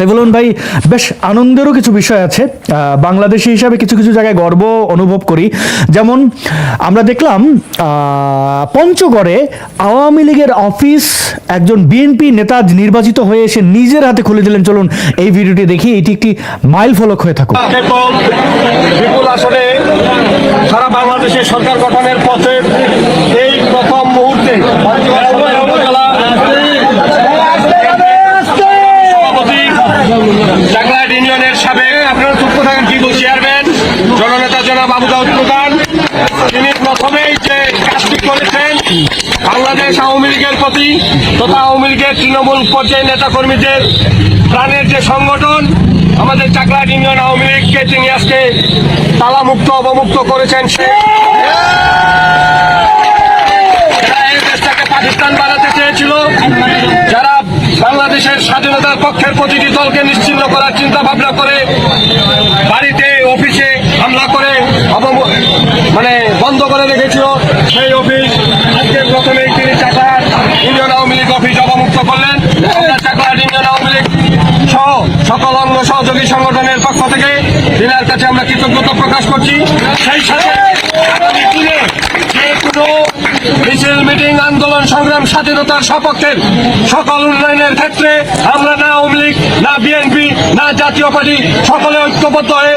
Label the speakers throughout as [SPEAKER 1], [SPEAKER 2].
[SPEAKER 1] সাইফুল ভাই, বেশ আনন্দেরও কিছু বিষয় আছে। বাংলাদেশি হিসাবে কিছু কিছু জায়গায় গর্ব অনুভব করি। যেমন আমরা দেখলাম পঞ্চগড়ে আওয়ামী লীগের অফিস একজন বিএনপি নেতা নির্বাচিত হয়ে এসে নিজের হাতে খুলে দিলেন। চলুন এই ভিডিওটি দেখি, এটি একটি মাইল ফলক হয়ে থাকুক।
[SPEAKER 2] বিপুল আসনে সারা বাংলাদেশের সরকার গঠনের পথে এই প্রথম মুহূর্তে চাকলাহাট ইউনিয়নের সাবেক আপনারা চুপ থাকেন কি চেয়ারম্যান জননেতা জনাব আবু দাউদ প্রধান, তিনি প্রথমেই যে কাজটি করেছেন বাংলাদেশ আওয়ামী লীগের প্রতি তথা আওয়ামী লীগের তৃণমূল পর্যায়ের নেতা কর্মীদের প্রাণের যে সংগঠন আমাদের চাকলাহাট ইউনিয়ন আওয়ামী লীগকে তিনি আজকে তালামুক্ত অবমুক্ত করেছেন। দেশটাকে পাকিস্তান বানাতে চেয়েছিল, যারা বাংলাদেশের স্বাধীনতার পক্ষের প্রতিটি দলকে নিশ্চিহ্ন করার চিন্তা ভাবনা করে বাড়িতে অফিসে হামলা করে বন্ধ করে রেখেছিল, সেই অফিস আজকে প্রথমেই তিনি চাকলাহাট ইউনিয়ন আওয়ামী লীগ অফিস অবমুক্ত করলেন। চাকলাহাট ইউনিয়ন আওয়ামী লীগ সহ সকল অঙ্গ সহযোগী সংগঠনের পক্ষ থেকে দিনের কাছে আমরা কৃতজ্ঞতা প্রকাশ করছি। সেই সাথে আগামী দিনে যে কোনো মিছিল মিটিং আন্দোলন সংগ্রাম স্বাধীনতার সপক্ষের সকল উন্নয়নের ক্ষেত্রে আমরা না আওয়ামী লীগ না বিএনপি না জাতীয় পার্টি সকলে ঐক্যবদ্ধ হয়ে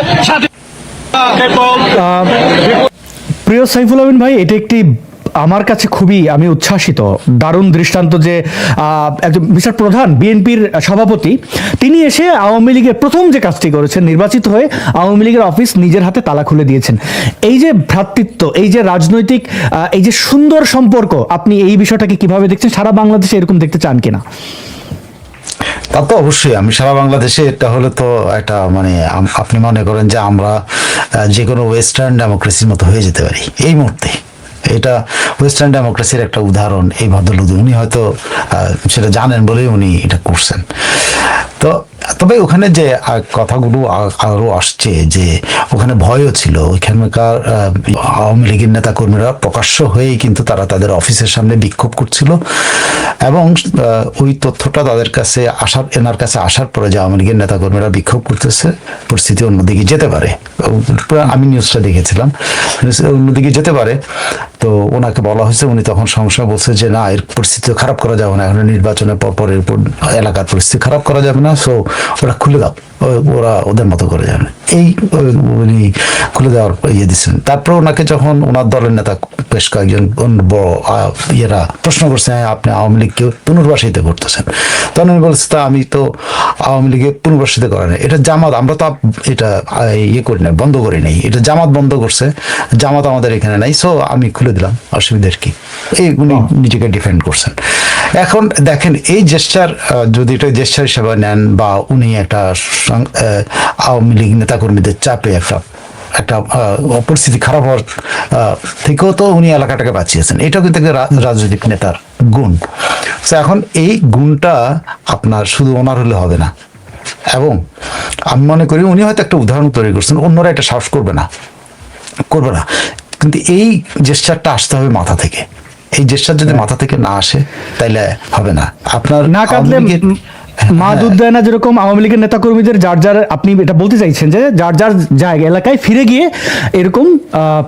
[SPEAKER 1] প্রিয় সাইফুল ভাই, এটি একটি আমার কাছে খুবই আমি উচ্ছ্বাসিত দারুণ দৃষ্টান্ত যে একজন মিস্টার প্রধান বিএনপির সভাপতি তিনি এসে আওয়ামী লীগের প্রথম যে কাজটি করেছেন, নির্বাচিত হয়ে আওয়ামী লীগের অফিস নিজের হাতে তালা খুলে দিয়েছেন। এই যে ভ্রাতৃত্ব, এই যে রাজনৈতিক এই যে সুন্দর সম্পর্ক, আপনি এই বিষয়টাকে কিভাবে দেখছেন? সারা বাংলাদেশে এরকম দেখতে চান কিনা?
[SPEAKER 3] তা তো অবশ্যই, আমি সারা বাংলাদেশে এটা হলে তো একটা আপনি মনে করেন যে আমরা যে কোনো ওয়েস্টার্ন ডেমোক্রেসির মতো হয়ে যেতে পারি এই মুহূর্তে। এটা ওয়েস্টার্ন ডেমোক্রেসির একটা উদাহরণ। এই ভদ্রলোক উনি হয়তো সেটা জানেন বলেই উনি এটা করছেন। তো তবে ওখানে যে কথাগুলো আরো আসছে যে ওখানে ভয়ও ছিল, ওইখানকার আওয়ামী লীগের নেতা কর্মীরা প্রকাশ্য হয়েই কিন্তু তারা তাদের অফিসের সামনে বিক্ষোভ করছিল এবং ওই তথ্যটা তাদের কাছে এনার কাছে আসার পরে যে আওয়ামী লীগের নেতা কর্মীরা বিক্ষোভ করতেছে, পরিস্থিতি অন্যদিকে যেতে পারে। আমি নিউজটা দেখেছিলাম, অন্যদিকে যেতে পারে। তো ওনাকে বলা হয়েছে, উনি তখন সংশয় বলছে যে না, এর পরিস্থিতি খারাপ করা যাবে না, এখন নির্বাচনের পর এরপর এলাকার পরিস্থিতি খারাপ করা যাবে না, সো ওরা খুলে দাও, ওরা ওদের মতো করে যাবে। এই উনি খুলে দেওয়ার ইয়ে দিচ্ছেন। তারপর ওনাকে যখন ওনার দলের নেতা বেশ কয়েকজন বড় ইয়েরা প্রশ্ন করছে, আপনি আওয়ামী লীগকে পুনর্বাসিত করতেছেন, তখন উনি বলছে তা আমি তো আওয়ামী লীগে পুনর্বাসিত করে না, এটা জামাত, আমরা তো এটা ইয়ে করি না, বন্ধ করি নাই, এটা জামাত বন্ধ করছে, জামাত আমাদের এখানে নাই, সো আমি খুলে দিলাম, অসুবিধার কি? এই উনি নিজেকে ডিফেন্ড করছেন। এখন দেখেন এই জেস্টার, যদি এটা জেস্টার হিসেবে নেন বা উনি একটা আওয়ামী লীগ নেতাকর্মীদের চাপে একটা পরিস্থিতি খারাপ হওয়ার থেকেও তো উনি এলাকাটাকে বাঁচিয়েছেন, এটাও কিন্তু রাজনৈতিক নেতার গুণ। এখন এই গুণটা আপনার শুধু ওনার হলে হবে না, এবং আমি মনে করি উনি হয়তো একটা উদাহরণ তৈরি করছেন, অন্যরা এটা সাহস করবে না। কিন্তু এই জেস্টারটা আসতে হবে মাথা থেকে। এই জেস্টার যদি মাথা থেকে না আসে তাইলে হবে না। আপনার
[SPEAKER 1] না কাঁদলে মা দুধ দেয় না, যেরকম আওয়ামী লীগের নেতা কর্মীদের যার যার, আপনি এটা বলতে চাইছেন যে যার যার জায়গা এলাকায় ফিরে গিয়ে এরকম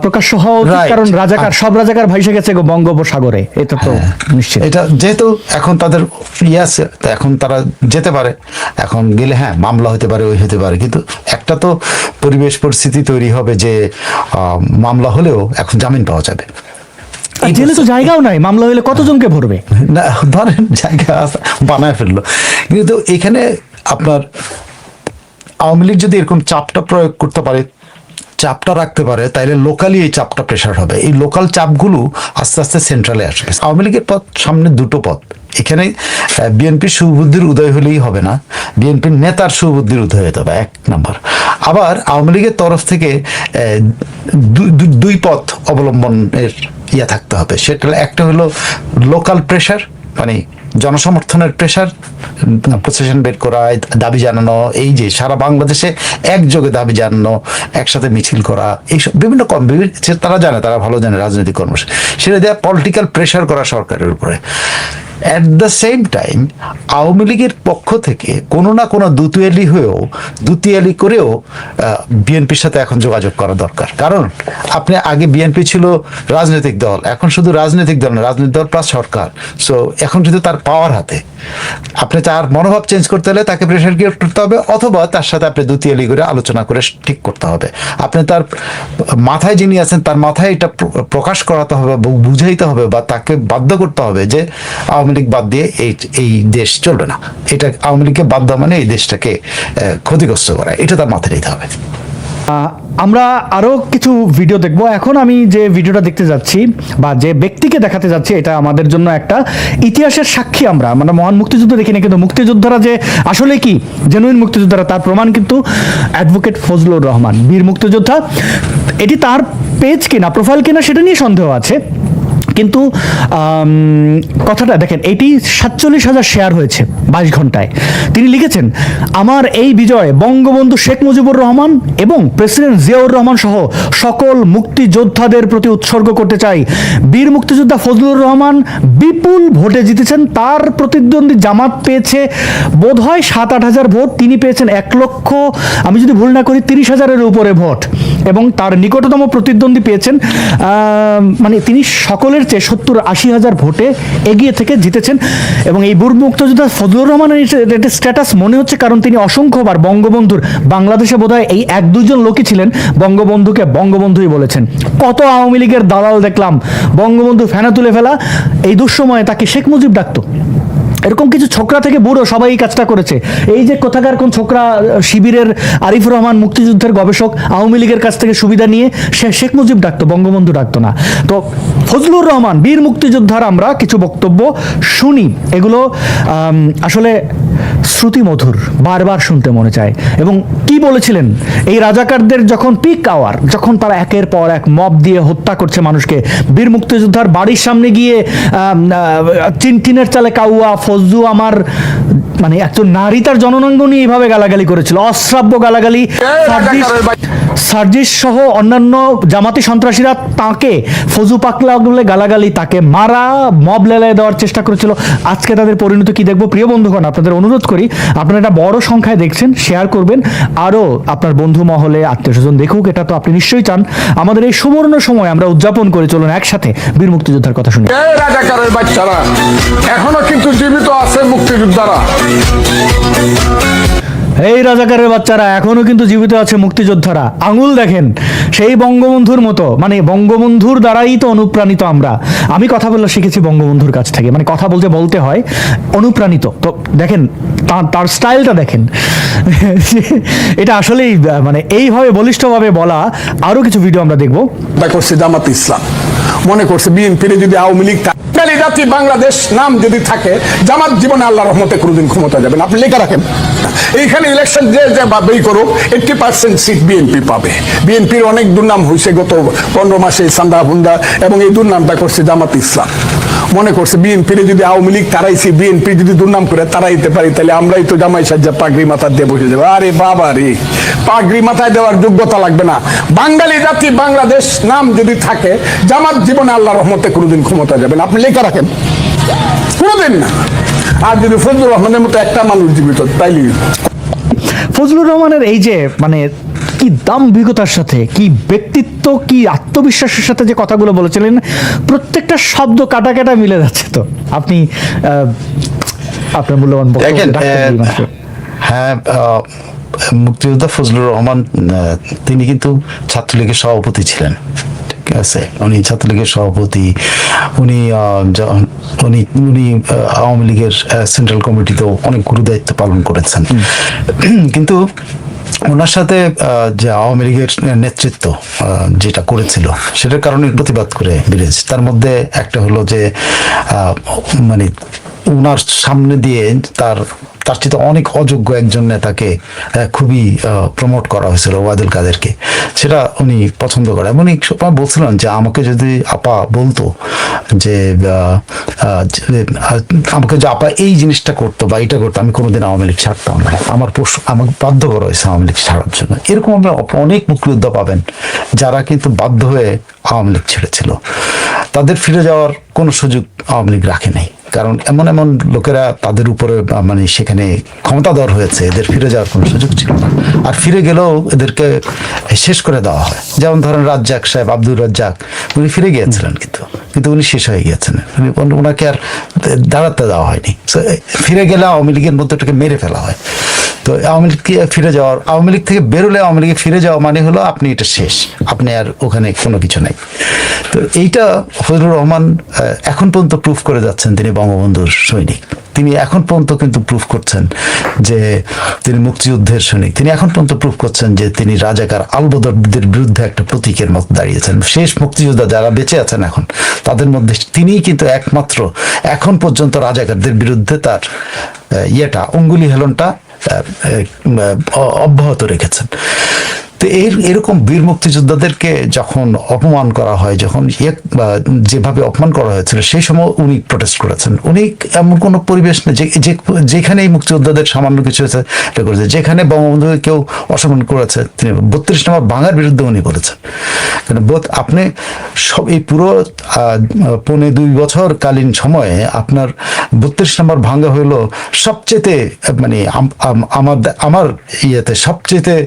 [SPEAKER 1] প্রকাশ্য হওয়া উচিত, কারণ রাজাকার সব রাজাকার ভাইসে গেছে বঙ্গোপসাগরে, এটা তো নিশ্চিত।
[SPEAKER 3] এটা যেহেতু এখন তাদের আছে, এখন তারা যেতে পারে, এখন গেলে হ্যাঁ মামলা হতে পারে, ওই হতে পারে, কিন্তু একটা তো পরিবেশ পরিস্থিতি তৈরি হবে যে মামলা হলেও এখন জামিন পাওয়া যাবে।
[SPEAKER 1] জেলে তো জায়গাও নাই, মামলা হলে কতজনকে ভরবে?
[SPEAKER 3] না ধরেন জায়গা বানায় ফেললো, কিন্তু এখানে আপনার আওয়ামী লীগ যদি এরকম চাপটা প্রয়োগ করতে পারে, চাপটা রাখতে পারে, তাইলে লোকালি এই চাপটা প্রেশার হবে। এই লোকাল চাপগুলো আস্তে আস্তে সেন্ট্রালে আসবে। আওয়ামী লীগের পথ সামনে দুটো পথ, এখানে বিএনপির সুবুদ্ধির উদয় হলেই হবে না, বিএনপির নেতার সুবুদ্ধির উদয় হতে হবে, এক নম্বর। আবার আওয়ামী লীগের তরফ থেকে দুই পথ অবলম্বনের থাকতে হবে। সেটা একটা হলো লোকাল প্রেশার, জনসমর্থনের প্রেশার, প্রসেশন বের করা, দাবি জানানো, এই যে সারা বাংলাদেশে একযোগে দাবি জানানো, একসাথে মিছিল করা, এইসব বিভিন্ন তারা জানে, তারা ভালো জানে রাজনৈতিক কর্মসূচি, সেটা দেওয়া পলিটিক্যাল প্রেশার করা সরকারের উপরে। At the same time Awami লীগের পক্ষ থেকে কোনো না কোনো দুতিয়ালি করেও বিএনপির সাথে এখন যোগাযোগ করা দরকার। কারণ আপনি আগে বিএনপি ছিল রাজনৈতিক দল, এখন শুধু রাজনৈতিক দল না, রাজনৈতিক দল প্লাস সরকার। সো এখন কিন্তু তার পাওয়ার হাতে, আপনি তার মনোভাব চেঞ্জ করতে হলে তাকে প্রেশার ক্রিয়েট করতে হবে, অথবা তার সাথে আপনি দুতিয়ালি করে আলোচনা করে ঠিক করতে হবে। আপনি তার মাথায় যিনি আছেন তার মাথায় এটা প্রকাশ করাতে হবে, বুঝাইতে হবে, বা তাকে বাধ্য করতে হবে যে আওয়ামী লীগ বাদ দিয়ে এই দেশ চলবে না। এটা আওয়ামী লীগকে বাদ দেওয়া মানে এই দেশটাকে ক্ষতিগ্রস্ত করা, এটা তার মাথায় নিতে হবে।
[SPEAKER 1] আমরা আরো কিছু ভিডিও দেখব। এখন আমি যে ভিডিওটা দেখতে যাচ্ছি বা যে ব্যক্তিকে দেখাতে যাচ্ছি, এটা আমাদের জন্য একটা ইতিহাসের সাক্ষী। আমরা মানে মহান মুক্তিযুদ্ধ দেখি না, কিন্তু মুক্তিযোদ্ধারা যে আসলে কি জেনুইন মুক্তিযোদ্ধারা তার প্রমাণ কিন্তু অ্যাডভোকেট ফজলুর রহমান, বীর মুক্তিযোদ্ধা। এটি তার পেজ কিনা, প্রোফাইল কিনা, সেটা নিয়ে সন্দেহ আছে, কিন্তু কথাটা দেখেন, এটি 47,000 শেয়ার হয়েছে 22 ঘন্টায়। তিনি লিখেছেন, আমার এই বিজয় বঙ্গবন্ধু শেখ মুজিবুর রহমান এবং প্রেসিডেন্ট জিয়াউর রহমান সহ সকল মুক্তিযোদ্ধাদের প্রতি উৎসর্গ করতে চাই। বীর মুক্তিযোদ্ধা ফজলুর রহমান বিপুল ভোটে জিতেছেন। তার প্রতিদ্বন্দ্বী জামাত পেয়েছে বোধহয় 7-8 হাজার ভোট, তিনি পেয়েছেন 1 লক্ষ, আমি যদি ভুল না করি 30,000-এর উপরে ভোট, এবং তার নিকটতম প্রতিদ্বন্দ্বী পেয়েছেন মানে তিনি সকলের চেয়ে 70-80 হাজার ভোটে এগিয়ে থেকে জিতেছেন। এবং এই বীর মুক্তিযোদ্ধা ফজলুর রহমানের এটা স্ট্যাটাস মনে হচ্ছে, কারণ তিনি অসংখ্যবার বঙ্গবন্ধুর, বাংলাদেশে বোধহয় এই 1-2 জন লোকই ছিলেন বঙ্গবন্ধুকে বঙ্গবন্ধুই বলেছেন। কত আওয়ামী লীগের দালাল দেখলাম বঙ্গবন্ধু ফ্যানা তুলে ফেলা, এই দুঃসময়ে তাকে শেখ মুজিব ডাকতো। এরকম কিছু ছোকরা থেকে বুড়ো সবাই এই কাজটা করেছে। এই যে কোথাকার কোন ছোকরা শিবিরের আরিফুর রহমান মুক্তিযুদ্ধের গবেষক আওয়ামী লীগের কাছ থেকে সুবিধা নিয়ে সে শেখ মুজিব ডাকতো, বঙ্গবন্ধু ডাকতো না। তো ফজলুর রহমান বীর মুক্তিযোদ্ধার আমরা কিছু বক্তব্য শুনি, এগুলো আসলে শ্রুতিমধুর, বারবার শুনতে মনে চায়। এবং কি বলেছিলেন এই রাজাকারদের যখন পিক আওয়ার, যখন তারা একের পর এক মব দিয়ে হত্যা করছে মানুষকে, বীর মুক্তিযোদ্ধার বাড়ির সামনে গিয়ে টিনের চালে কাউয়া ফজলু আমার, মানে একজন নারী তার জননাঙ্গ নিয়ে এইভাবে গালাগালি করেছিল, অশ্রাব্য গালাগালি। সার্জিস সহ অন্যান্য জামাতি সন্ত্রাসীরা তাকে ফজু পাকলা বলে গালাগালি, তাকে মারা, মব লেলায় দেওয়ার চেষ্টা করেছিল। আজকে তাদের পরিণতি কি দেখবো? প্রিয় বন্ধুগণ, আপনাদের অনুরোধ করি, আপনারা এটা বড় সংখ্যায় দেখছেন, শেয়ার করবেন, আরও আপনার বন্ধু মহলে আত্মীয় স্বজন দেখুক। এটা তো আপনি নিশ্চয়ই চান। আমাদের এই সুবর্ণ সময় আমরা উদযাপন করে চলুন একসাথে বীর মুক্তিযোদ্ধার কথা শুনি।
[SPEAKER 4] এই রাজাকারের বাচ্চারা এখনো কিন্তু জীবিত আছে, মুক্তিযোদ্ধারা।
[SPEAKER 1] এই রাজাকারের বাচ্চারা এখনো কিন্তু জীবিত আছে, মুক্তিযোদ্ধারা। আঙুল দেখেন সেই বঙ্গবন্ধুর মতো, মানে বঙ্গবন্ধুর দ্বারাই তো অনুপ্রাণিত আমরা। আমি কথা বলে শিখেছি বঙ্গবন্ধুর কাছ থেকে, মানে কথা বলতে হয় অনুপ্রাণিত। তো দেখেন তার স্টাইলটা দেখেন, এটা আসলেই মানে এইভাবে বলিষ্ঠভাবে বলা। আরো কিছু ভিডিও আমরা দেখবো।
[SPEAKER 4] করছে জামাত ইসলাম, মনে করছে বিএনপির যদি আওয়ামী লীগ জাতি বাংলাদেশ নাম যদি থাকে, জামাত জীবনে আল্লাহ রহমতে কোনোদিন ক্ষমতা যাবেন। আপনি লেখা রাখেন, এইখানে ইলেকশন যে বাবেই করুক 80% সিট বিএনপি পাবে। বিএনপির অনেক দুর্নাম হয়েছে গত 15 মাসে, সান্দা বুন্দা, এবং এই দুর্নামটা করছে জামাত ইসলাম। মনে করছে বিএনপির যদি আওয়ামী লীগ তারাইছি, বিএনপি যদি দুর্নাম করে তারাইতে পারি, তাহলে আমরাই তো জামাই সাজ্জা পাগড়ি মাথা দিয়ে বসে যাবো। আরে বাবা রে, পাগড়ি মাথায় দেওয়ার যোগ্যতা লাগবে না। বাঙালি জাতি বাংলাদেশ নাম যদি থাকে, জামাত জীবনে আল্লাহ রহমতে কোনোদিন ক্ষমতা যাবেন। আপনি লেখা রাখেন, কোনোদিন না। আর যদি ফজলুর রহমানের মতো একটা মানুষ জীবিত, তাইলে
[SPEAKER 1] ফজলুর রহমানের এই যে মানে কি দাম্ভিকতার সাথে, কি ব্যক্তিত্ব, কি আত্মবিশ্বাসের সাথে যে কথাগুলো বলেছিলেন, প্রত্যেকটা শব্দ কাটা কাটা মিলে যাচ্ছে। তো আপনি আপনার মূল্যবান
[SPEAKER 3] হ্যাঁ, মুক্তিযোদ্ধা ফজলুর রহমান তিনি কিন্তু ছাত্রলীগের সভাপতি ছিলেন। ঠিক আছে, উনি ছাত্রলীগের সভাপতি, উনি আওয়ামী লীগের সেন্ট্রাল কমিটিতেও অনেক গুরু দায়িত্ব পালন করেছেন। কিন্তু ওনার সাথে যে আওয়ামী লীগের নেতৃত্ব যেটা করেছিল, সেটার কারণে প্রতিবাদ করে বেরিয়েছে। তার মধ্যে একটা হলো যে মানে ওনার সামনে দিয়ে তার চেয়ে অনেক অযোগ্য একজন নেতাকে খুবই প্রমোট করা হয়েছিল, ওয়াদুল কাদেরকে। সেটা উনি পছন্দ করে। এমন এক সময় বলছিলেন যে আমাকে যদি আপা বলতো যে আমাকে যে আপা এই জিনিসটা করতো বা এটা করতো, আমি কোনোদিন আওয়ামী লীগ ছাড়তাম না। আমাকে বাধ্য করা হয়েছে আওয়ামী লীগ ছাড়ার জন্য। এরকম আমরা অনেক মুক্তিযোদ্ধা পাবেন যারা কিন্তু বাধ্য হয়ে আওয়ামী লীগ ছেড়েছিল। তাদের ফিরে যাওয়ার কোনো সুযোগ আওয়ামী লীগ রাখে নাই। কারণ এমন এমন লোকেরা তাদের উপরে মানে সেখানে ক্ষমতাধর হয়েছে, এদের ফিরে যাওয়ার কোনো সুযোগ ছিল না। আর ফিরে গেলেও এদেরকে শেষ করে দেওয়া হয়। যেমন ধরেন রাজ্জাক সাহেব, আব্দুর রাজ্জাক, উনি ফিরে গিয়েছিলেন কিন্তু উনি শেষ হয়ে গিয়েছেন, ওনাকে আর দাঁড়াতে দেওয়া হয়নি। ফিরে গেলে আওয়ামী লীগের মধ্যে ওটাকে মেরে ফেলা হয়। তো আওয়ামী লীগকে ফিরে যাওয়ার, আওয়ামী লীগ থেকে বেরোলে আওয়ামী লীগে ফিরে যাওয়া মানে হলো আপনি এটা শেষ, আপনি আর ওখানে কোনো কিছু নাই। তো এইটা ফজলুর রহমান এখন পর্যন্ত প্রুফ করে যাচ্ছেন তিনি বঙ্গবন্ধুর সৈনিক। তিনি এখন পর্যন্ত কিন্তু প্রুফ করছেন যে তিনি মুক্তিযুদ্ধের সৈনিক। তিনি এখন পর্যন্ত প্রুফ করছেন যে তিনি রাজাকার আলবদরদের বিরুদ্ধে একটা প্রতীকের মতো দাঁড়িয়েছেন। শেষ মুক্তিযোদ্ধা যারা বেঁচে আছেন এখন, তাদের মধ্যে তিনিই কিন্তু একমাত্র এখন পর্যন্ত রাজাকারদের বিরুদ্ধে তার অঙ্গুলি হেলনটা অব্যাহত রেখেছেন। তো এরকম বীর মুক্তিযোদ্ধাদেরকে যখন অপমান করা হয়, যখন যেভাবে অপমান করা হয়েছিল, সেই সময় উনি প্রোটেস্ট করেছেন। উনি এমন কোনো পরিবেশ নেই যেখানে এই মুক্তিযোদ্ধাদের সামান্য কিছু হয়েছে এটা করেছে, যেখানে বঙ্গবন্ধুকে কেউ অসম্মান করেছে তিনি 32 নম্বর ভাঙার বিরুদ্ধে উনি বলেছেন। কারণ আপনি সব এই পুরো 2.25 বছর কালীন সময়ে আপনার 32 নম্বর ভাঙা হইলো সবচেয়ে মানে আমার ইয়েতে সবচেয়ে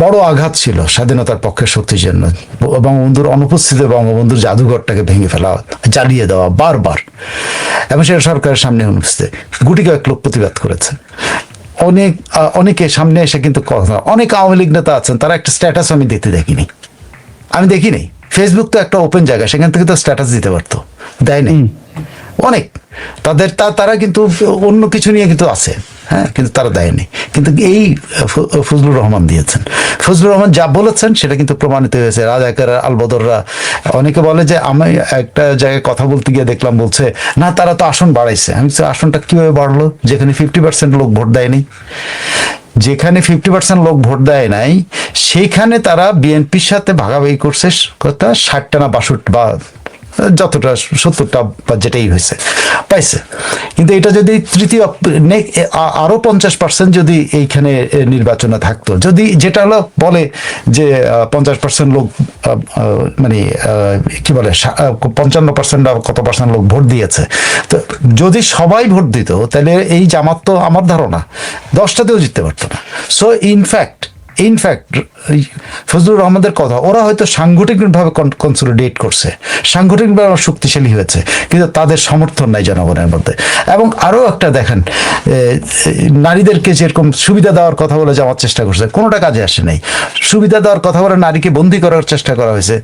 [SPEAKER 3] বড় আঘাত ছিল স্বাধীনতার পক্ষের শক্তির জন্য। বঙ্গবন্ধুর অনুপস্থিতিতে বঙ্গবন্ধুর জাদুঘরটাকে ভেঙে ফেলা, জ্বালিয়ে দেওয়া বারবার, এবং সেটা সরকারের সামনে অনুপস্থিত গুটি কয়েক লোক প্রতিবাদ করেছে। অনেকে সামনে এসে কিন্তু অনেক আওয়ামী লীগ নেতা আছেন, তারা একটা স্ট্যাটাস আমি দেখিনি। ফেসবুক তো একটা ওপেন জায়গা, সেখান থেকে তো স্ট্যাটাস দিতে পারতো, দেয়নি। অনেক তারা কিন্তু অন্য কিছু নিয়ে কিন্তু আছে, হ্যাঁ, কিন্তু তারা দেয়নি। কিন্তু এই ফজলুর রহমান দিয়েছেন। ফজলুর রহমান যা বলেছেন সেটা কিন্তু প্রমাণিত হয়েছে। রাজাকার আলবদররা, অনেকে বলে যে আমি একটা জায়গায় কথা বলতে গিয়ে দেখলাম বলছে না তারা তো আসন বাড়াইছে। আমি আসনটা কিভাবে বাড়লো যেখানে 50% লোক ভোট দেয়নি? যেখানে 50% লোক ভোট দেয় নাই সেইখানে তারা বিএনপির সাথে ভাগাভাগি করছে 60টা না 62 বা যতটা 70টা বা যেটাই হয়েছে পাইছে। কিন্তু এটা যদি তৃতীয় আরো 50% যদি এইখানে নির্বাচনে থাকতো, যদি যেটা হলো বলে যে 50% লোক মানে কি বলে 55% কত পার্সেন্ট লোক ভোট দিয়েছে, তো যদি সবাই ভোট দিত তাহলে এই জামাত তো আমার ধারণা 10টাতেও জিততে পারতো না। সো ইনফ্যাক্ট ফজলুর রহমানের কথা, ওরা হয়তো সাংগঠনিকভাবে কনসলিডেট করছে, সাংগঠনিকভাবে শক্তিশালী হয়েছে, কিন্তু তাদের সমর্থন নাই জনগণের মধ্যে। এবং আরো একটা দেখেন, নারীদেরকে যেরকম সুবিধা দেওয়ার কথা বলে যাওয়ার চেষ্টা করছে, কোনোটা কাজে আসে নাই। সুবিধা দেওয়ার কথা বলে নারীকে বন্দী করার চেষ্টা করা হয়েছে,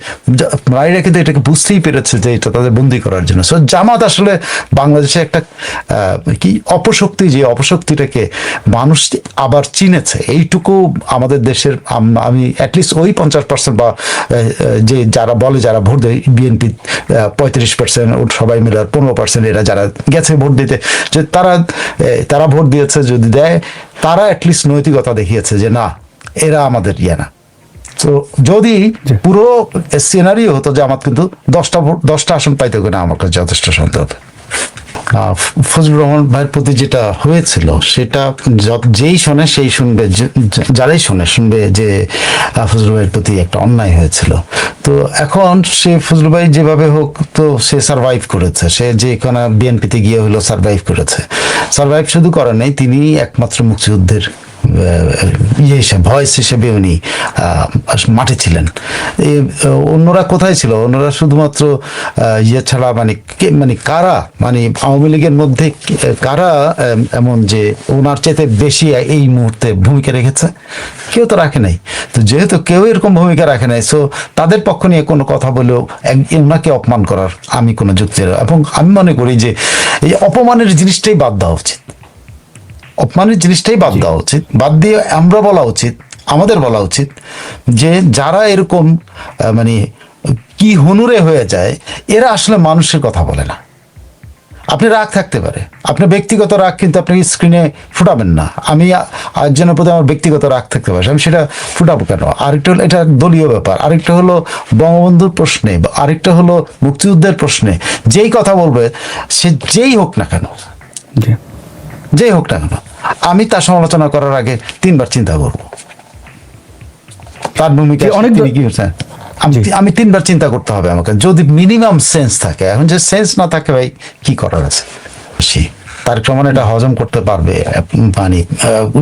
[SPEAKER 3] নারীরা কিন্তু এটাকে বুঝতেই পেরেছে যে এটা তাদের বন্দী করার জন্য। সো জামাত আসলে বাংলাদেশে একটা কি অপশক্তি, যে অপশক্তিটাকে মানুষ আবার চিনেছে, এইটুকু আমাদের দেশের আমি অ্যাটলিস্ট ওই 50% বা যে যারা বলে যারা ভোট দেয় বিএনপি 35% সবাই মিলে 15% এরা যারা গেছে ভোট দিতে, যে তারা ভোট দিয়েছে, যদি দেয় তারা অ্যাটলিস্ট নৈতিকতা দেখিয়েছে যে না এরা আমাদের না। তো যদি পুরো সিনারিও হতো যে আমার কিন্তু 10টা আসন পাইতে কিনা আমার কাছে যথেষ্ট সন্দেহ। ফজলুর রহমান ভাইয়ের প্রতি যেটা হয়েছিল সেটা যেই শোনে সেই শুনবে, যারাই শুনবে যে ফজলুর ভাইয়ের প্রতি একটা অন্যায় হয়েছিল। তো এখন সে ফজলুর ভাই যেভাবে হোক তো সে সারভাইভ করেছে, সে যেখানে বিএনপিতে গিয়ে হলো সারভাইভ করেছে। সারভাইভ শুধু করেন নাই, তিনি একমাত্র মুক্তিযুদ্ধের ভয়েস হিসেবে উনি মাঠে ছিলেন। অন্যরা কোথায় ছিল? অন্যরা শুধুমাত্র ছাড়া মানে কারা, মানে আওয়ামী লীগের মধ্যে কারা এমন যে ওনার চাইতে বেশি এই মুহূর্তে ভূমিকা রেখেছে? কেউ তো রাখে নাই। তো যেহেতু কেউ এরকম ভূমিকা রাখে নাই, সো তাদের পক্ষ নিয়ে কোনো কথা বলেও ওনাকে অপমান করার আমি কোনো যুক্তি, এবং আমি মনে করি যে এই অপমানের জিনিসটাই বাদ দেওয়া উচিত। অপমানের জিনিসটাই বাদ দেওয়া উচিত, বাদ দিয়ে আমরা বলা উচিত, আমাদের বলা উচিত যে যারা এরকম মানে কি হুনুরে হয়ে যায়, এরা আসলে মানুষের কথা বলে না। আপনি রাগ থাকতে পারে, আপনার ব্যক্তিগত রাগ কিন্তু আপনি স্ক্রিনে ফুটাবেন না। আমি একজনের প্রতি আমার ব্যক্তিগত রাগ থাকতে পারে, আমি সেটা ফুটাবো কেন? আরেকটা হলো এটা দলীয় ব্যাপার, আরেকটা হলো বঙ্গবন্ধুর প্রশ্নে, আরেকটা হলো মুক্তিযুদ্ধের প্রশ্নে যেই কথা বলবে সে যেই হোক না কেন, আমি তার সমালোচনা করার আগে 3বার চিন্তা করব তার ভূমিকা অনেক কি হচ্ছে। আমি 3বার চিন্তা করতে হবে আমাকে, যদি মিনিমাম সেন্স থাকে। এখন যে সেন্স না থাকে ভাই কি করার আছে? তারেক রহমান এটা হজম করতে পারবে, মানে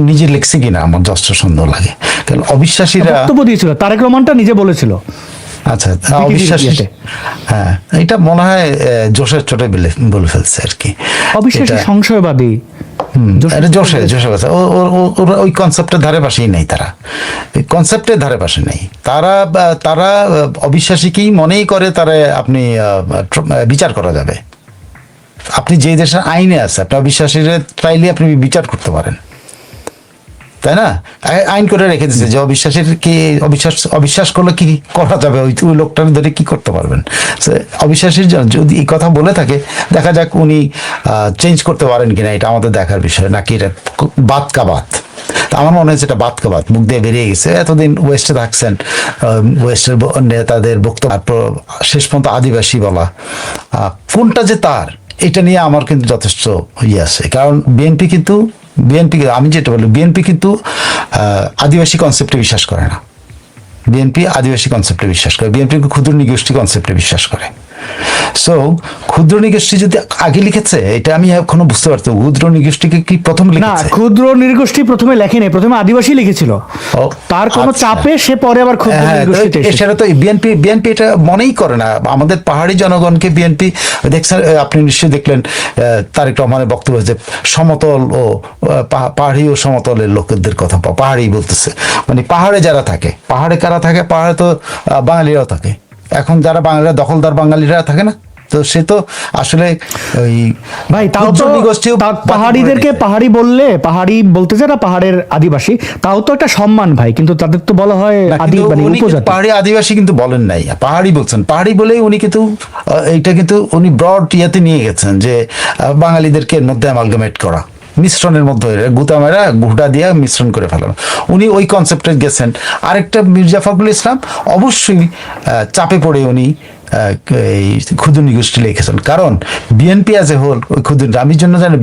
[SPEAKER 3] নিজে লিখছে কিনা আমার যথেষ্ট সন্দেহ লাগে, কারণ অবিশ্বাসীরা
[SPEAKER 1] বক্তব্য দিয়েছিল, তারেক রহমানটা নিজে বলেছিল।
[SPEAKER 3] আচ্ছা, অবিশ্বাসী, হ্যাঁ, এটা মনে হয় জোশের চোটে বলে ফেলছে আর কি।
[SPEAKER 1] অবিশ্বাসী, সংশয়বাদী,
[SPEAKER 3] এটা জোশের কথা। ওরা ওই কনসেপ্টের ধারে পাশেই নেই, তারা কনসেপ্টের ধারে পাশে নেই। তারা অবিশ্বাসীকেই মনেই করে তারা আপনি বিচার করা যাবে। আপনি যে দেশের আইনে আছে, আপনি অবিশ্বাসীরা চাইলে আপনি বিচার করতে পারেন, তাই না? আইন করে রেখে দিচ্ছে যে অবিশ্বাসের কি অবিশ্বাস করলে কি করা যাবে, ওই লোকটার ধরে কি করতে পারবেন। অবিশ্বাসীর যদি এই কথা বলে থাকে, দেখা যাক উনি চেঞ্জ করতে পারেন কিনা, এটা আমাদের দেখার বিষয়, নাকি এটা বাত কা বাত। আমার মনে হচ্ছে এটা বাত কা বাত, মুখ দিয়ে বেরিয়ে গেছে। এতদিন ওয়েস্টে থাকছেন, ওয়েস্টের নেতাদের বক্তব্য শেষ পর্যন্ত আদিবাসী বলা, কোনটা যে তার, এটা নিয়ে আমার কিন্তু যথেষ্ট আছে। কারণ বিএনপি আমি যেটা বলি, বিএনপি কিন্তু আদিবাসী কনসেপ্টে বিশ্বাস করে না। বিএনপি আদিবাসী কনসেপ্টে বিশ্বাস করে, বিএনপি ক্ষুদ্র নৃগোষ্ঠী কনসেপ্টে বিশ্বাস করে। সো ক্ষুদ্র নৃগোষ্ঠী যদি আগে লিখেছে, এটা আমি এখনো বুঝতে পারছি, ক্ষুদ্র নৃগোষ্ঠীকে কি প্রথম
[SPEAKER 1] না,
[SPEAKER 3] লিখেছে?
[SPEAKER 1] ক্ষুদ্র নৃগোষ্ঠী প্রথমে লেখেনি, প্রথমে আদিবাসী লিখেছিল। তার কোনো
[SPEAKER 3] আচ্ছা।
[SPEAKER 1] চাপে সে পরে আবার ক্ষুদ্র নৃগোষ্ঠীতে এসেছে।
[SPEAKER 3] সেটা তো বিএনপি এটা মনেই করে না। আমাদের পাহাড়ি জনগণকে বিএনপি দেখছেন, আপনি নিশ্চয়ই দেখলেন তারেক রহমানের বক্তব্য, যে সমতল ও পাহাড়ি ও সমতলের লোকদের কথা পাহাড়ি বলতেছে, মানে পাহাড়ে যারা থাকে, পাহাড়ে কারা থাকে? পাহাড়ে তো বাঙালিরাও থাকে। এখন যারা বাঙালিরা দখলদার বাঙালিরা থাকে না, তো সে তো আসলে ওই
[SPEAKER 1] ভাই, তাও তো পাহাড়িদেরকে পাহাড়ি বললে, পাহাড়ি বলতে যারা পাহাড়ের আদিবাসী, তাও তো একটা সম্মান ভাই, কিন্তু তাদের তো বলা হয় উপজাতি।
[SPEAKER 3] পাহাড়ি আদিবাসী কিন্তু বলেন নাই, পাহাড়ি বলছেন। পাহাড়ি বলেই উনি কিন্তু এইটা কিন্তু উনি ব্রড ইয়াতে নিয়ে গেছেন, যে বাঙালিদেরকে এর মধ্যে অ্যামালগামেট করা, মিশ্রণের মধ্যে ঘুটা দিয়ে মিশ্রণ করে ফেলানো, উনি ওই কনসেপ্টে গেছেন। আরেকটা মির্জা ফখরুল ইসলাম অবশ্যই চাপে পড়ে উনি এই ক্ষুদ্র নৃগোষ্ঠী লিখেছেন, কারণ বিএনপি অ্যাজ এ হোল ওই ক্ষুদ্র, আমি জন্য জানি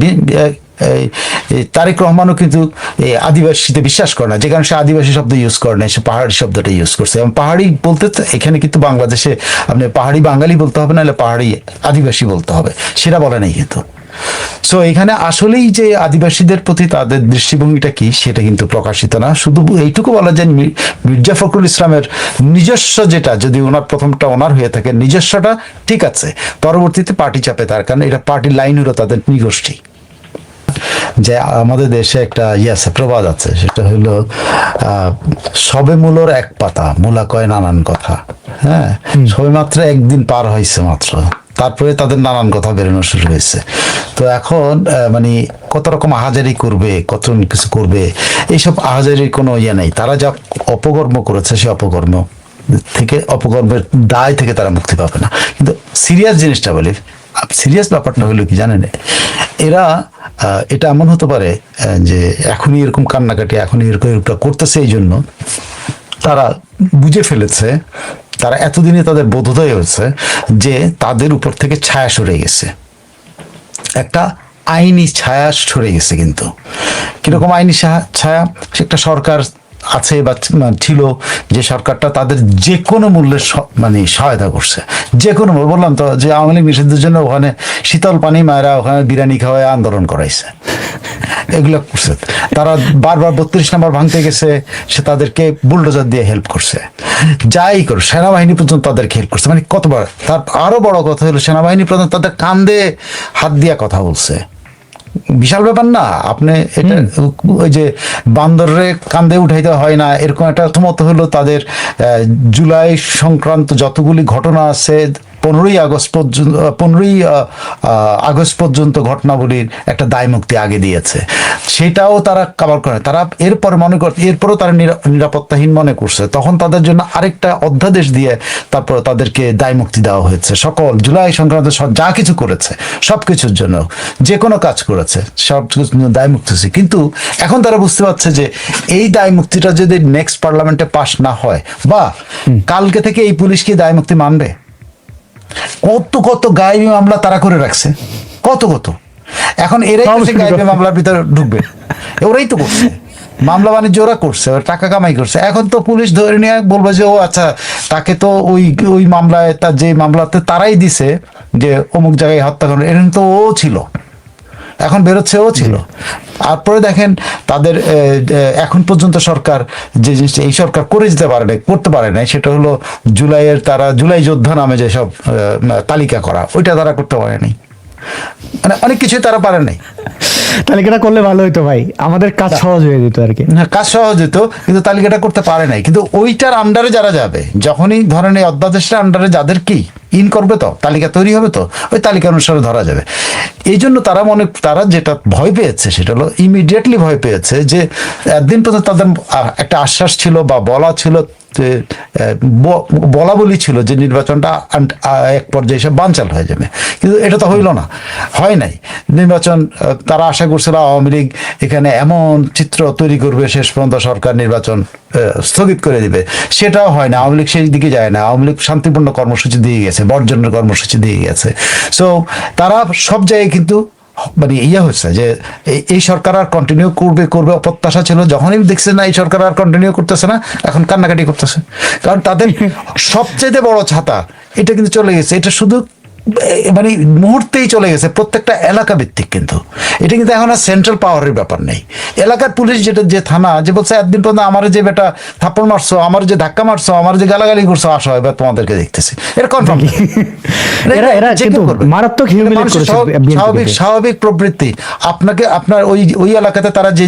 [SPEAKER 3] তারেক রহমানও কিন্তু এই আদিবাসীতে বিশ্বাস করে না, যে কারণে সে আদিবাসী শব্দ ইউজ করে না, সে পাহাড়ি শব্দটা ইউজ করছে। এবং পাহাড়ি বলতে এখানে কিন্তু বাংলাদেশে আপনি পাহাড়ি বাঙালি বলতে হবে, নাহলে পাহাড়ি আদিবাসী বলতে হবে, সেটা বলে নাই কিন্তু। সো এখানে আসলেই যে আদিবাসীদের প্রতি তাদের দৃষ্টিভঙ্গিটা কি, সেটা কিন্তু প্রকাশিত না। শুধু এইটুকু বলা যায়, মির্জা ফখরুল ইসলামের নিজস্ব যেটা, যদি ওনার প্রথমটা ওনার হয়ে থাকে, নিজস্বটা ঠিক আছে, পরবর্তীতে পার্টি চাপে তার, কারণ এটা পার্টির লাইন হলো তাদের নৃগোষ্ঠী। যে আমাদের দেশে একটা আছে, প্রবাদ আছে, সেটা হলো সবে মূলর এক পাতা, মূলা কয় নানান কথা। হ্যাঁ, সবে মাত্র একদিন পার হয়েছে মাত্র, তারপরে তাদের নানান কথা বেরোনো শুরু হয়েছে। তো এখন মানে কত রকম আহাজারি করবে, কত কিছু করবে, এইসব আহাজারির কোনো ইয়ে নেই। তারা যা অপকর্ম করেছে, সে অপকর্ম থেকে, অপকর্মের দায় থেকে তারা মুক্তি পাবে না। কিন্তু সিরিয়াস জিনিসটা বলি, সিরিয়াস ব্যাপারটা হলো কি জানেন, এরা এটা এমন হতে পারে যে এখনই এরকম কান্নাকাটি, এখনই এরকম করতেছে, এই জন্য তারা বুঝে ফেলেছে, তারা এতদিনে তাদের বোধোদয় হয়েছে যে তাদের উপর থেকে ছায়া সরে গেছে, একটা আইনি ছায়া সরে গেছে। কিন্তু কিরকম আইনি ছায়া? সে একটা সরকার আছে বা ছিল, যে সরকারটা তাদের যে কোনো মূল্যে মানে সহায়তা করছে, যে কোনো মূল্য। বললাম তো যে আওয়ামী লীগ নিষিদ্ধের জন্য ওখানে শীতল পানি মায়েরা ওখানে বিরিয়ানি খাওয়ায় আন্দোলন করাইছে, এগুলো করছে। তারা বারবার 32 নম্বর ভাঙতে গেছে, সে তাদেরকে বুলডোজার দিয়ে হেল্প করছে, যাই করো, সেনাবাহিনী পর্যন্ত তাদেরকে হেল্প করছে। মানে কতবার, তার আরো বড় কথা হলো সেনাবাহিনী পর্যন্ত তাদের কান্দে হাত দিয়া কথা বলছে। বিশাল ব্যাপার না? আপনি এটা ওই যে বান্দরে কান্দে উঠাইতে হয় না, এরকম একটা মতো হলো তাদের জুলাই সংক্রান্ত যতগুলি ঘটনা আছে, 15ই আগস্ট পর্যন্ত ঘটনাবলীর একটা দায় মুক্তি আগে দিয়েছে, সেটাও তারা কভার করে। তারা এরপরে মনে করছে, এরপরও তারা নিরাপত্তাহীন মনে করছে, তখন তাদের জন্য আরেকটা অধ্যাদেশ দিয়ে তারপর তাদেরকে দায় মুক্তি দেওয়া হয়েছে। সকল জুলাই সংক্রান্ত যা কিছু করেছে, সব কিছুর জন্য, যে কোনো কাজ করেছে, সব কিছুর জন্য দায় মুক্তি হয়েছে। কিন্তু এখন তারা বুঝতে পারছে যে এই দায় মুক্তিটা যদি নেক্সট পার্লামেন্টে পাস না হয়, বা কালকে থেকে এই পুলিশ কি দায় মুক্তি মানবে? কত কত গায়েবী মামলা তারা করে রাখছে, কত কত। এখন এরাই গায়েবী মামলার ভিতরে ঢুকবে, ওরাই তো করছে। মামলা বাণিজ্য ওরা করছে, ওরা টাকা কামাই করছে। এখন তো পুলিশ ধরে নিয়ে বলবে যে ও আচ্ছা, তাকে তো ওই ওই মামলায়, তার যে মামলাতে তারাই দিছে যে অমুক জায়গায় হত্যা করেন, এরকম তো ও ছিল, এখন বেরোচ্ছে ও ছিল। আর পরে দেখেন তাদের এখন পর্যন্ত সরকার যে জিনিসটা এই সরকার করে যেতে পারে নাই, করতে পারে নাই, সেটা হলো জুলাইয়ের, তারা জুলাই যোদ্ধা নামে যেসব তালিকা করা, ওইটা তারা করতে পারে নাই। মানে অনেক কিছুই তারা পারে নাই।
[SPEAKER 1] তালিকাটা করলে ভালো হতো ভাই, আমাদের কাজ সহজ হয়ে যেত আর কি।
[SPEAKER 3] হ্যাঁ, কাজ সহজ হতো, কিন্তু তালিকাটা করতে পারে নাই। কিন্তু ওইটার আন্ডারে যারা যাবে, যখনই ধরেন এই অধ্যাদেশটার আন্ডারে যাদের কি ইন করবে, তো তালিকা তৈরি হবে, তো ওই তালিকা অনুসারে ধরা যাবে। এই জন্য তারা যেটা ভয় পেয়েছে সেটা হলো ইমিডিয়েটলি ভয় পেয়েছে যে একদিন পর্যন্ত তাদের একটা আশ্বাস ছিল বা বলা ছিল, বলা বলি ছিল যে নির্বাচনটা এক পর্যায়ে এসে বানচাল হয়ে যাবে, কিন্তু এটা তো হইল না, হয় নাই নির্বাচন। তারা আশা করছিল আওয়ামী লীগ এখানে এমন চিত্র তৈরি করবে, শেষ পর্যন্ত সরকার নির্বাচন স্থগিত করে দিবে, সেটাও হয় না। আওয়ামী লীগ সেই দিকে যায় না, আওয়ামী লীগ শান্তিপূর্ণ কর্মসূচি দিয়ে গেছে, বর্জনের কর্মসূচি দিয়ে গেছে। সো তারা সব জায়গায় কিন্তু মানে হচ্ছে যে এই সরকার আর কন্টিনিউ করবে প্রত্যাশা ছিল। যখনই দেখছে না এই সরকার আর কন্টিনিউ করতেছে না, এখন কান্নাকাটি করতেছে, কারণ তাদের সবচেয়ে বড় ছাতা এটা কিন্তু চলে গেছে। এটা শুধু মানে মুহূর্তেই চলে গেছে, প্রত্যেকটা এলাকা ভিত্তিক। কিন্তু এটা কিন্তু এখন আর সেন্ট্রাল পাওয়ারের ব্যাপার নেই। এলাকার পুলিশ যেটা, যে থানা, যে বলছে একদিন পর্যন্ত আমার যে বেটা থাপ্পড় মারছো, আমার যে ধাক্কা মারছো, আমার যে গালাগালি করছো, আসো এবার তোমাদেরকে দেখতেছি, এটা কনফার্ম।
[SPEAKER 1] এরা কিন্তু মারাত্মক হিউমিলেট করেছে
[SPEAKER 3] স্বাভাবিক প্রবৃত্তি। আপনার ওই এলাকাতে তারা যে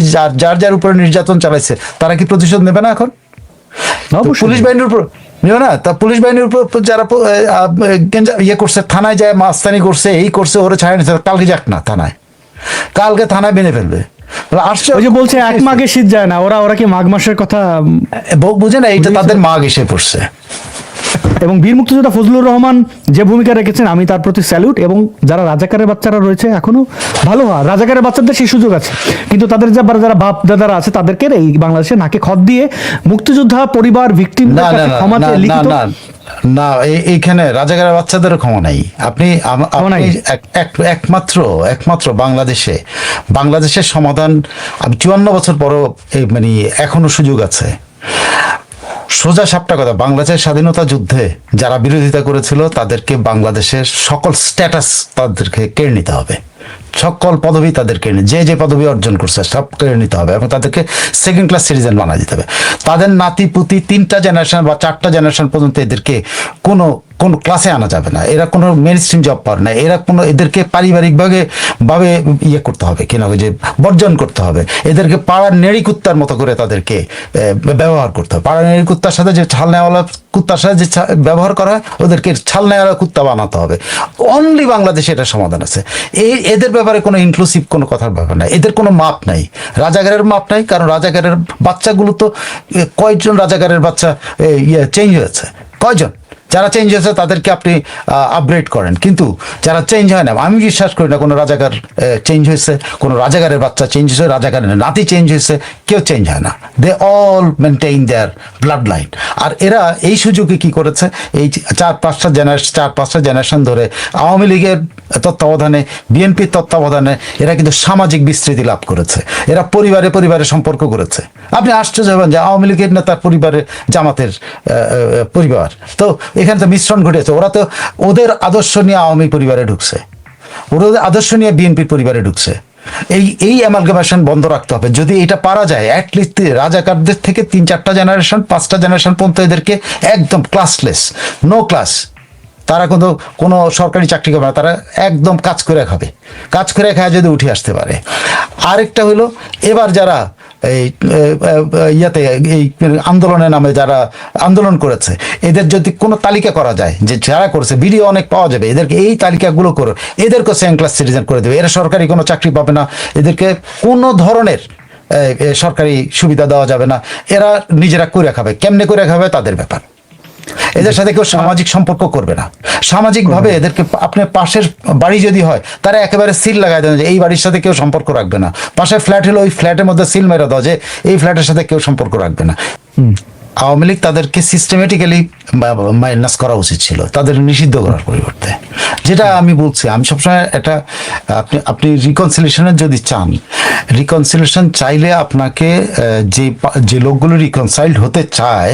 [SPEAKER 3] যার উপরে নির্যাতন চালাইছে, তারা কি প্রতিশোধ নেবে না এখন? পুলিশ বাহিনীর উপর নেবে না? তা পুলিশ বাহিনীর উপর যারা করছে, থানায় যায় মাস্তানি করছে, এই করছে, ওরা ছাড়ে নিচ্ছে, কালকে যাক না থানায়, কালকে থানায় বেঁধে ফেলবে।
[SPEAKER 1] ওই যে বলছে এক মাঘে শীত যায় না, ওরা কি মাঘ মাসের কথা
[SPEAKER 3] বুঝে না? এইটা তাদের মাঘ এসে পড়ছে।
[SPEAKER 1] এবং বীর মুক্তিযোদ্ধা ফজলুর রহমান যে ভূমিকা রেখেছেন, আমি তার প্রতি স্যালুট। এবং যারা রাজাকারের বাচ্চারা রয়েছে, এখনো ভালো হয়, রাজাকারের বাচ্চাদের সেই সুযোগ আছে, কিন্তু তাদের যারা বাপ দাদারা আছে, তাদেরকে এই বাংলাদেশে নাকে খত দিয়ে মুক্তিযোদ্ধা পরিবার ভিকটিম
[SPEAKER 3] না, এইখানে রাজাকারের বাচ্চাদেরও ক্ষমা নাই। আপনি একমাত্র বাংলাদেশের সমাধান, 54 বছর পরও মানে এখনো সুযোগ আছে। সোজা সাপটা কথা, বাংলাদেশের স্বাধীনতা যুদ্ধে যারা বিরোধিতা করেছিল, তাদেরকে বাংলাদেশের সকল স্ট্যাটাস তাদেরকে কেড়ে নিতে হবে, সকল পদবি তাদেরকে যে পদবি অর্জন করছে সব কেড়ে নিতে হবে, এবং তাদেরকে সেকেন্ড ক্লাস সিটিজেন বানাই দিতে হবে। তাদের নাতি পুতি 3টা জেনারেশন বা 4টা জেনারেশন পর্যন্ত এদেরকে কোনো ক্লাসে আনা যাবে না। এরা কোনো মেন স্ট্রিম জব পারে না। এদেরকে পারিবারিকভাবে করতে হবে, কিনা যে বর্জন করতে হবে। এদেরকে পাড়ার নেড়ি কুত্তার মতো করে তাদেরকে ব্যবহার করতে হবে। পাড়ার নেড়ি কুত্তার সাথে যে ছাল নেওয়ালা কুত্তার সাথে যে ব্যবহার করা হয়, ওদেরকে ছাল নেওয়ালা কুত্তা বানাতে হবে। অনলি বাংলাদেশে এটা সমাধান আছে। এদের ব্যাপারে কোনো ইনক্লুসিভ কোনো কথার ব্যাপার নাই। এদের কোনো মাপ নাই, রাজাগারের মাপ নাই। কারণ রাজাগারের বাচ্চাগুলো তো কয়েকজন রাজাগারের বাচ্চা চেঞ্জ হয়েছে, কয়জন যারা চেঞ্জ হয়েছে তাদেরকে আপনি আপগ্রেড করেন, কিন্তু যারা চেঞ্জ হয় না, আমি বিশ্বাস করি না কোনো রাজাকার চেঞ্জ হয়েছে, কোনো রাজাকারের বাচ্চা চেঞ্জ হয়েছে, রাজাকারের নাতি চেঞ্জ হয়েছে, কেউ চেঞ্জ হয় না। They all maintain their blood line. আর এরা এই সুযোগে কি করেছে, এই 4-5টা জেনারেশন ধরে আওয়ামী লীগের তত্ত্বাবধানে, বিএনপির তত্ত্বাবধানে এরা কিন্তু সামাজিক বিস্তৃতি লাভ করেছে। এরা পরিবারে সম্পর্ক করেছে। আপনি আশ্চর্য হবেন যে আওয়ামী লীগের নেতার পরিবারে জামাতের পরিবার, তো এখানে তো মিশ্রণ ঘটেছে। ওরা তো ওদের আদর্শ নিয়ে আওয়ামী পরিবারে ঢুকছে, ওদের আদর্শ নিয়ে বিএনপির পরিবারে ঢুকছে। এই অ্যামালগামেশন বন্ধ রাখতে হবে। যদি এটা পারা যায়, অ্যাটলিস্ট রাজাকারদের থেকে 3-4টা জেনারেশন, 5টা জেনারেশন পর্যন্ত এদেরকে একদম ক্লাসলেস, নো ক্লাস, তারা কোনো সরকারি চাকরি করবে না, তারা একদম কাজ করে খায় যদি উঠে আসতে পারে। আরেকটা হলো, এবার যারা এই আন্দোলনের নামে যারা আন্দোলন করেছে, এদের যদি কোনো তালিকা করা যায়, যে যারা করেছে, ভিডিও অনেক পাওয়া যাবে, এদেরকে এই তালিকাগুলো করে এদেরকে সেকেন্ড ক্লাস সিটিজেন করে দেবে। এরা সরকারি কোনো চাকরি পাবে না, এদেরকে কোনো ধরনের সরকারি সুবিধা দেওয়া যাবে না। এরা নিজেরা করে খাবে, কেমনে করে খাবে তাদের ব্যাপার। এদের সাথে কেউ সামাজিক সম্পর্ক করবে না। সামাজিকভাবে এদেরকে, আপনার পাশের বাড়ি যদি হয়, তারা একেবারে সিল লাগাই দেন যে এই বাড়ির সাথে কেউ সম্পর্ক রাখবে না। পাশের ফ্ল্যাট হলো, ওই ফ্ল্যাটের মধ্যে সিল মেরে দাও যে এই ফ্ল্যাটের সাথে কেউ সম্পর্ক রাখবে না। আওয়ামী লীগ তাদেরকে সিস্টেমেটিক্যালি মাইনাস করা উচিত ছিল, তাদের নিষিদ্ধ করার পরিবর্তে। যেটা আমি বলছি, আমি সবসময় এটা আপনি রিকনসিলিয়েশনের যদি চান, রিকনসিলিয়েশন চাইলে আপনাকে যে লোকগুলো রিকনসাইল্ড হতে চায়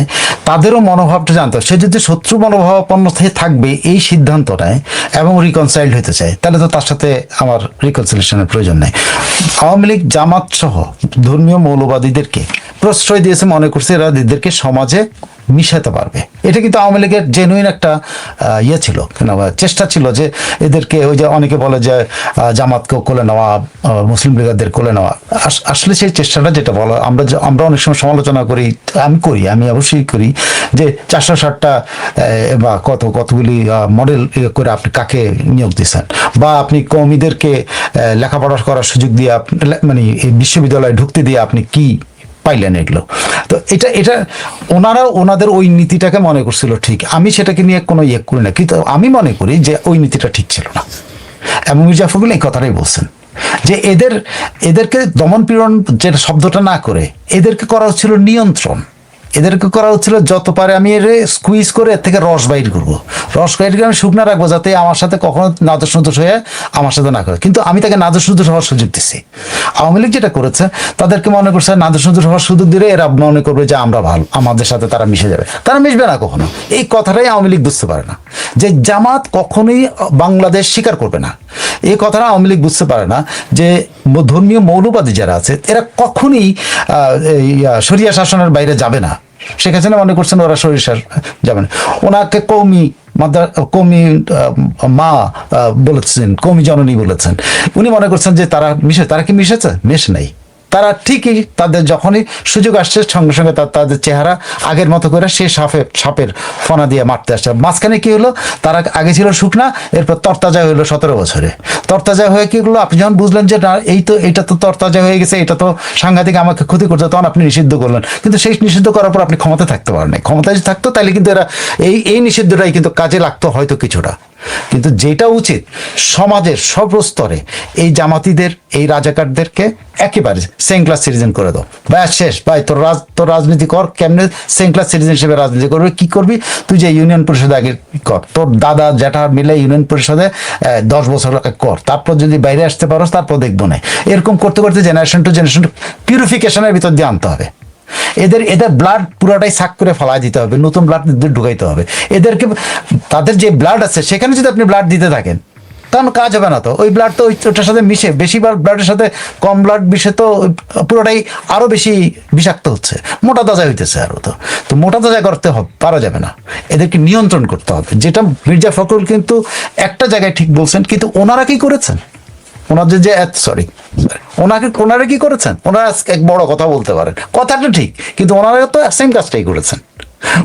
[SPEAKER 3] তাদেরও মনোভাবটা জানতে হবে। সে যদি শত্রু মনোভাবাপন্ন থেকে থাকবে এই সিদ্ধান্ত নেয় এবং রিকনসাইল্ড হতে চায়, তাহলে তো তার সাথে আমার রিকনসিলিয়েশনের প্রয়োজন নেই। আওয়ামী লীগ জামাত সহ ধর্মীয় মৌলবাদীদেরকে প্রশ্রয় দিয়েছে, মনে করছে এরা এদেরকে সমাজে মিশাতে পারবে। এটা কিন্তু আওয়ামী লীগের জেনুইন একটা ইয়ে ছিল, চেষ্টা ছিল যে এদেরকে, ওই যে অনেকে বলে যে জামাতকেও কোলে নেওয়া, মুসলিম লীগদের কোলে নেওয়া। আসলে সেই চেষ্টাটা যেটা বলা, আমরা অনেক সময় সমালোচনা করি, আমি অবশ্যই করি, যে 460টা বা কতগুলি মডেল করে আপনি কাকে নিয়োগ দিচ্ছেন, বা আপনি কওমিদেরকে লেখাপড়া করার সুযোগ দিয়ে মানে বিশ্ববিদ্যালয়ে ঢুকতে দিয়ে আপনি কি পাইলেন এগুলো। তো এটা ওনারা ওনাদের ওই নীতিটাকে মনে করছিল ঠিক। আমি সেটাকে নিয়ে কোনো ইয়ে করি না, কিন্তু আমি মনে করি যে ওই নীতিটা ঠিক ছিল না। এবং মির্জা ফখরুল এই কথাটাই বলছেন যে এদেরকে দমন পীড়ন যেটা শব্দটা না করে এদেরকে করা হচ্ছিল নিয়ন্ত্রণ। এদেরকে করা হচ্ছিল যত পারে আমি এর স্কুইজ করে এর থেকে রস বাইর করবো, রস বাইর করে আমি শুকনা রাখবো, যাতে আমার সাথে কখনো নাদোষ নুদোষ হয়ে আমার সাথে না করে। কিন্তু আমি তাকে নাদোষ নুদোষ হওয়ার সুযোগ দিচ্ছি। আওয়ামী লীগ যেটা করেছে, তাদেরকে মনে করছে নাদোষ নুদোষ হওয়ার সুযোগ দিলে এরা মনে করবে যে আমরা ভালো, আমাদের সাথে তারা মিশে যাবে। তারা মিশবে না কখনো। এই কথাটাই আওয়ামী লীগ বুঝতে পারে না, যে জামাত কখনোই বাংলাদেশ স্বীকার করবে না। এই কথাটা আওয়ামী লীগ বুঝতে পারে না যে ধর্মীয় মৌলবাদী যারা আছে এরা কখনোই শরিয়া শাসনের বাইরে যাবে না। শেখ হাসিনা মনে করছেন ওরা সরিষার যাবেন, ওনাকে কৌমি মা বলেছেন, কৌমি জননী বলেছেন। উনি মনে করছেন যে তারা কি মিশেছে? মেশে নাই। তারা ঠিকই তাদের যখনই সুযোগ আসছে সঙ্গে সঙ্গে তাদের চেহারা আগের মতো করে সে সাপের ফনা দিয়ে মারতে আসছে। মাঝখানে কি হলো, তারা আগে ছিল শুকনা, এরপর তরতাজা হইলো 17 বছরে। তরতাজা হয়ে কি হলো, আপনি যখন বুঝলেন যে না এটা তো তরতাজা হয়ে গেছে, এটা তো সাংঘাতিক আমাকে ক্ষতি করছে, তখন আপনি নিষিদ্ধ করলেন। কিন্তু সেই নিষিদ্ধ করার পর আপনি ক্ষমতা থাকতে পারেন না। ক্ষমতায় যদি থাকতো তাহলে কিন্তু এরা এই নিষিদ্ধটাই কিন্তু কাজে লাগতো হয়তো কিছুটা। কিন্তু যেটা উচিত, সমাজের সর্বস্তরে এই জামাতিদের, এই রাজাকারদেরকে একেবারে সেকেন্ড ক্লাস সিটিজেন করে দাও। ভাই শেষ, ভাই তোর রাজনীতি কর, কেমনে সেকেন্ড ক্লাস সিটিজেন হিসেবে রাজনীতি করবে? কি করবি তুই? যে ইউনিয়ন পরিষদে আগে কর, তোর দাদা জ্যাঠা মিলে ইউনিয়ন পরিষদে 10 বছর কর, তারপর যদি বাইরে আসতে পারো তারপর দেখবো না। এরকম করতে করতে জেনারেশন টু জেনারেশন পিউরিফিকেশনের ভিতর দিয়ে আনতে হবে। এদের ব্লাড পুরাটাই সাক করে ফেলা দিতে হবে, নতুন ব্লাড ঢুকাইতে হবে। এদেরকে তাদের যে ব্লাড আছে সেখানে যদি আপনি ব্লাড দিতে থাকেন, কারণ কাজ হবে না। তো ওই ব্লাড তো ওইটার সাথে মিশে, বেশি ব্লাডের সাথে কম ব্লাড মিশে তো পুরোটাই আরো বেশি বিষাক্ত হচ্ছে, মোটা তাজা হইতেছে আরো। তো মোটা তাজা করতে পারা যাবে না, এদেরকে নিয়ন্ত্রণ করতে হবে। যেটা মির্জা ফখরুল কিন্তু একটা জায়গায় ঠিক বলছেন, কিন্তু ওনারা কি করেছেন? ওনারা কি করেছেন? ওনারা এক বড় কথা বলতে পারেন, কথাটা ঠিক, কিন্তু ওনারা তো সেম কাজটাই করেছেন।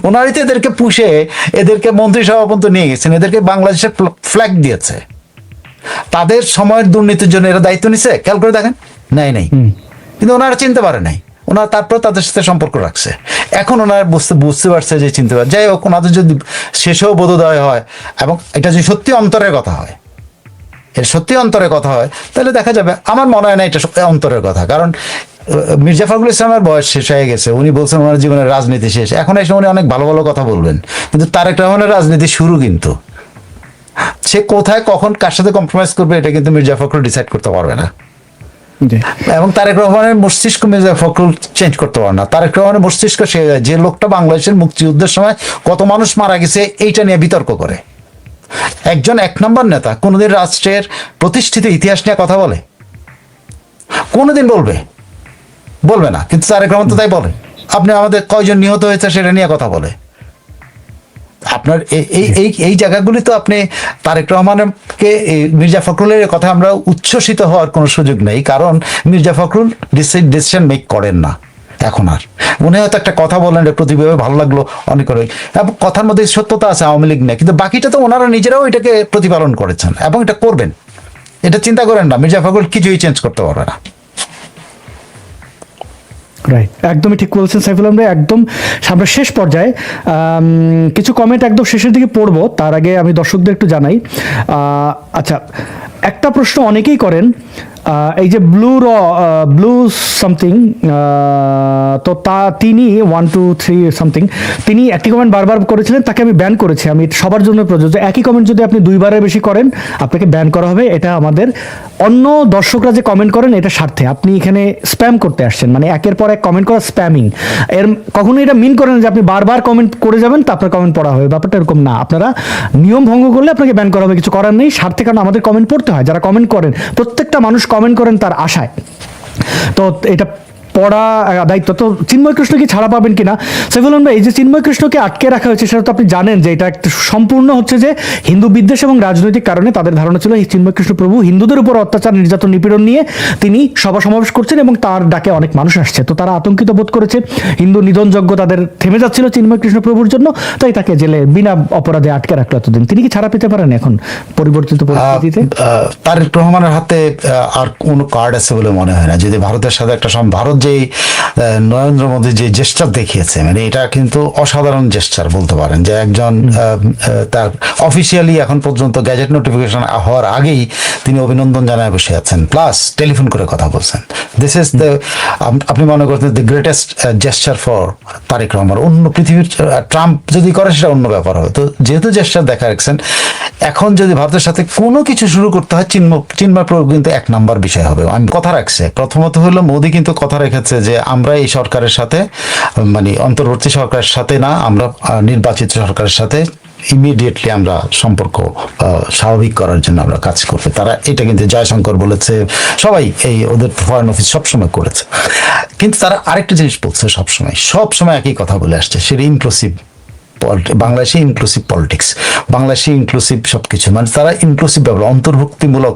[SPEAKER 3] ওনারাই তো এদেরকে পুষে এদেরকে মন্ত্রিসভা পর্যন্ত নিয়ে গেছেন, এদেরকে বাংলাদেশের ফ্ল্যাগ দিয়েছে। তাদের সময়ের দুর্নীতির জন্য এরা দায়িত্ব নিছে, খেয়াল করে দেখেন, নাই। কিন্তু ওনারা চিনতে পারে নাই, ওনারা তারপর তাদের সাথে সম্পর্ক রাখছে। এখন ওনারা বুঝতে পারছে যে চিনতে পারে। যাই হোক, ওনাদের যদি শেষেও বোধোদয় হয় এবং এটা যদি সত্যি অন্তরের কথা হয়, এর সত্যি অন্তরের কথা হয়, তাহলে দেখা যাবে। আমার মনে হয় না এটা অন্তরের কথা, কারণ মির্জা ফখরুল ইসলামের বয়স শেষ হয়ে গেছে। উনি বলছেন ওনার জীবনের রাজনীতি শেষ। এখন এসে উনি অনেক ভালো ভালো কথা বলবেন, কিন্তু তারেক রহমানের রাজনীতি শুরু। কিন্তু সে কোথায় কখন কার সাথে কম্প্রোমাইজ করবে এটা কিন্তু মির্জা ফখরুল ডিসাইড করতে পারবে না। এবং তারেক রহমানের মস্তিষ্ক মির্জা ফখরুল চেঞ্জ করতে পারে না। তারেক রহমানের মস্তিষ্ক যে লোকটা বাংলাদেশের মুক্তিযুদ্ধের সময় কত মানুষ মারা গেছে এইটা নিয়ে বিতর্ক করে। একজন 1 নম্বর নেতা কোনদিন রাষ্ট্রের প্রতিষ্ঠিত ইতিহাস নিয়ে কথা বলে? কোনদিন বলবে না। কিন্তু তারেক রহমান তো তাই বলে। আপনি আমাদের কয়জন নিহত হয়েছে সেটা নিয়ে কথা বলে। আপনার এই জায়গাগুলি তো আপনি তারেক রহমানকে, মির্জা ফখরুলের কথা আমরা উচ্ছ্বসিত হওয়ার কোনো সুযোগ নেই, কারণ মির্জা ফখরুল ডিসিশন মেক করেন না এখন আর। উনি হয়তো একটা কথা বলেন, প্রতিভাবে ভালো লাগলো অনেক করে, এবং কথার মধ্যে সত্যতা আছে আওয়ামী লীগ নিয়ে, কিন্তু বাকিটা তো ওনারা নিজেরাও এটাকে প্রতিপালন করেছেন এবং এটা করবেন। এটা চিন্তা করেন না, মির্জা ফখরুল কিছুই চেঞ্জ করতে পারবে না।
[SPEAKER 1] রাইট, একদমই ঠিক বলছেন সাইফুল। আমরা একদম আমরা শেষ পর্যায়ে কিছু কমেন্ট একদম শেষের দিকে পড়বো, তার আগে আমি দর্শকদের একটু জানাই। আচ্ছা, একটা প্রশ্ন অনেকেই করেন, এই যে ব্লু সামথিং, তো তিনি 1 2 3 সামথিং, তিনি একটি কমেন্ট বারবার করেছিলেন, তাকে আমি ব্যান করেছি। আমি সবার জন্য প্রযোজ্য, একই কমেন্ট যদি আপনি 2 বারের বেশি করেন আপনাকে ব্যান করা হবে। এটা আমাদের অন্য দর্শকরা যে কমেন্ট করেন এটা স্বার্থে, আপনি এখানে স্প্যাম করতে আসছেন, মানে একের পর এক কমেন্ট করা স্প্যামিং। এর কখনো এটা মিন করেন যে আপনি বারবার কমেন্ট করে যাবেন তা আপনার কমেন্ট পড়া হবে, ব্যাপারটা এরকম না। আপনারা নিয়ম ভঙ্গ করলে আপনাকে ব্যান করা হবে, কিছু করার নেই স্বার্থে, কারণ আমাদের কমেন্ট পড়তে হয়। যারা কমেন্ট করেন, প্রত্যেকটা মানুষ কমেন্ট করেন তার আশায়, তো এটা পড়া দায়িত্ব। তো চিন্ময় কৃষ্ণ কি ছাড়া পাবেন কিনা সাইফুল ভাই? এই যে চিন্ময় কৃষ্ণকে আটকে রাখা হয়েছে সেটা তো আপনি জানেন যে এটা একটা সম্পূর্ণ হচ্ছে যে হিন্দু বিদ্বেষ এবং রাজনৈতিক কারণে তাদের ধারণা ছিল এই চিন্ময় কৃষ্ণ প্রভু হিন্দুদের উপর অত্যাচার, নির্যাতন, নিপীড়ন নিয়ে তিনি সভা সমাবেশ করছেন এবং তার ডাকে অনেক মানুষ আসছে, তো তারা আতঙ্কিত বোধ করেছে। হিন্দু নিধনযজ্ঞ তাদের থেমে যাচ্ছিল চিন্ময় কৃষ্ণ প্রভুর জন্য, তাই তাকে জেলে বিনা অপরাধে আটকে রাখলো এতদিন। তিনি কি ছাড়া পেতে পারেন এখন পরিবর্তিত পরিস্থিতিতে?
[SPEAKER 3] তারেক রহমানের হাতে আর কোনো কার্ড আছে বলে মনে হয় না। যদি ভারতের সাথে একটা ভারত যে নরেন্দ্র মোদী যে জেস্টার দেখিয়েছে, মানে এটা কিন্তু অসাধারণ জেস্টার বলতে পারেন, যে একজন তার অফিসিয়ালি এখন পর্যন্ত গ্যাজেট নোটিফিকেশন হওয়ার আগেই তিনি অভিনন্দন জানায় বসে আছেন, প্লাস টেলিফোন করে কথা বলছেন। দিস ইজ দ্য, আপনি মনে করছেন the greatest jester for Tarique Rahman. অন্য পৃথিবীর ট্রাম্প যদি করে সেটা অন্য ব্যাপার হবে। তো যেহেতু জেস্টার দেখা রাখছেন, এখন যদি ভারতের সাথে কোনো কিছু শুরু করতে হয় চিন্ময় প্রভু কিন্তু 1 নাম্বার বিষয় হবে। আমি কথা রাখছে, প্রথমত হলো মোদী কিন্তু কথা রেখেছে যে আমরা এই সরকারের সাথে, মানে অন্তর্বর্তী সরকারের সাথে না, আমরা নির্বাচিত সরকারের সাথে ইমিডিয়েটলি আমরা সম্পর্ক স্বাভাবিক করার জন্য আমরা কাজ করবে। তারা এটা কিন্তু জয়শঙ্কর বলেছে, সবাই এই ওদের ফরেন অফিস সবসময় করেছে। কিন্তু তারা আরেকটা জিনিস বলছে, সবসময় একই কথা বলে আসছে, সেটা ইনক্লুসিভ বাংলাদেশে ইনক্লুসিভ পলিটিক্স, বাংলাদেশে ইনক্লুসিভ সবকিছু, মানে তারা ইনক্লুসিভ ব্যাপার, অন্তর্ভুক্তিমূলক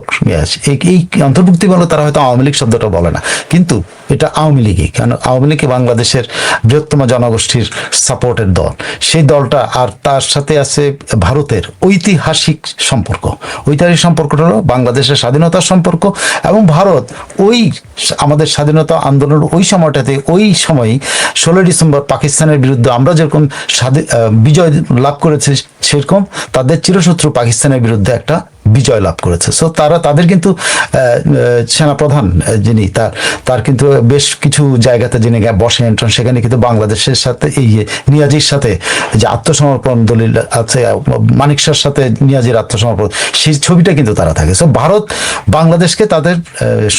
[SPEAKER 3] এই অন্তর্ভুক্তিমূলক তারা হয়তো আওয়ামী লীগ শব্দটা বলে না, কিন্তু এটা আওয়ামী লীগই, কারণ আওয়ামী লীগ বাংলাদেশের বৃহত্তম জনগোষ্ঠীর সাপোর্টের দল, সেই দলটা, আর তার সাথে আছে ভারতের ঐতিহাসিক সম্পর্ক। ঐতিহাসিক সম্পর্কটা হলো বাংলাদেশের স্বাধীনতার সম্পর্ক, এবং ভারত ওই আমাদের স্বাধীনতা আন্দোলনের ওই সময়টাতে, ওই সময় 16 ডিসেম্বর পাকিস্তানের বিরুদ্ধে আমরা যেরকম বিজয় লাভ করেছে, সেরকম তাদের চিরশত্রু পাকিস্তানের বিরুদ্ধে একটা বিজয় লাভ করেছে। সো তাদের কিন্তু সেনাপ্রধান যিনি, তার কিন্তু বেশ কিছু জায়গাতে যিনি বসেন, সেখানে কিন্তু বাংলাদেশের সাথে এই নিয়াজির সাথে যে আত্মসমর্পণ দলিল আছে, মানিক শাহর সাথে নিয়াজির আত্মসমর্পণ, সেই ছবিটা কিন্তু তারা থাকে। সো ভারত বাংলাদেশকে তাদের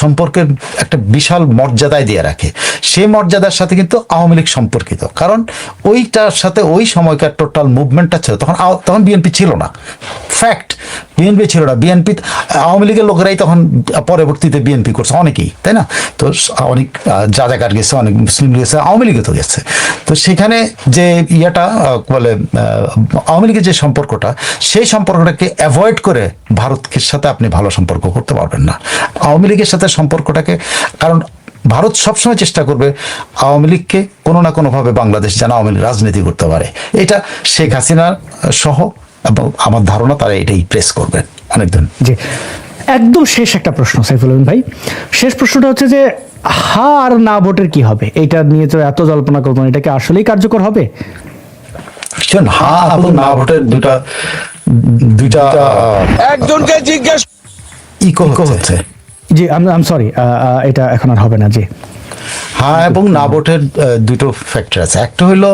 [SPEAKER 3] সম্পর্কের একটা বিশাল মর্যাদায় দিয়ে রাখে। সেই মর্যাদার সাথে কিন্তু আওয়ামী লীগ সম্পর্কিত, কারণ ওইটার সাথে ওই সময়কার টোটাল মুভমেন্টটা ছিল। তখন বিএনপি ছিল না, ফ্যাক্ট, বিএনপি ছিল না। বিএনপি, আওয়ামী লীগের লোকেরাই তখন পরবর্তীতে বিএনপি করছে অনেকেই, তাই না? তো অনেক যাযাকার গেছে, অনেক মুসলিম গেছে, আওয়ামী লীগে তো গেছে। তো সেখানে যে ইয়েটা বলে আওয়ামী লীগের যে সম্পর্কটা, সেই সম্পর্কটাকে অ্যাভয়েড করে ভারতের সাথে আপনি ভালো সম্পর্ক করতে পারবেন না। আওয়ামী লীগের সাথে সম্পর্কটাকে, কারণ ভারত সবসময় চেষ্টা করবে আওয়ামী লীগকে কোনো না কোনোভাবে বাংলাদেশ যেন আওয়ামী লীগ রাজনীতি করতে পারে। এটা শেখ হাসিনা সহ, এবং আমার ধারণা তারা এটাই প্রেস করবেন অনেকদিন।
[SPEAKER 1] জি, একদম শেষ একটা প্রশ্ন সাইফুল ভাই, শেষ প্রশ্নটা হচ্ছে যে হা আর না ভোটের কি হবে? এটা নিয়ে তো এত জল্পনা কল্পনা, এটা কি আসলেই কার্যকর হবে?
[SPEAKER 3] হা এবং না ভোটের দুইটা
[SPEAKER 2] একজনকে জিজ্ঞেস
[SPEAKER 3] ইকো হচ্ছে।
[SPEAKER 1] জি, আম সরি, এটা এখন আর হবে না। জি,
[SPEAKER 3] হ্যাঁ এবং না ভোটের দুটো ফ্যাক্টর আছে। একটা হলো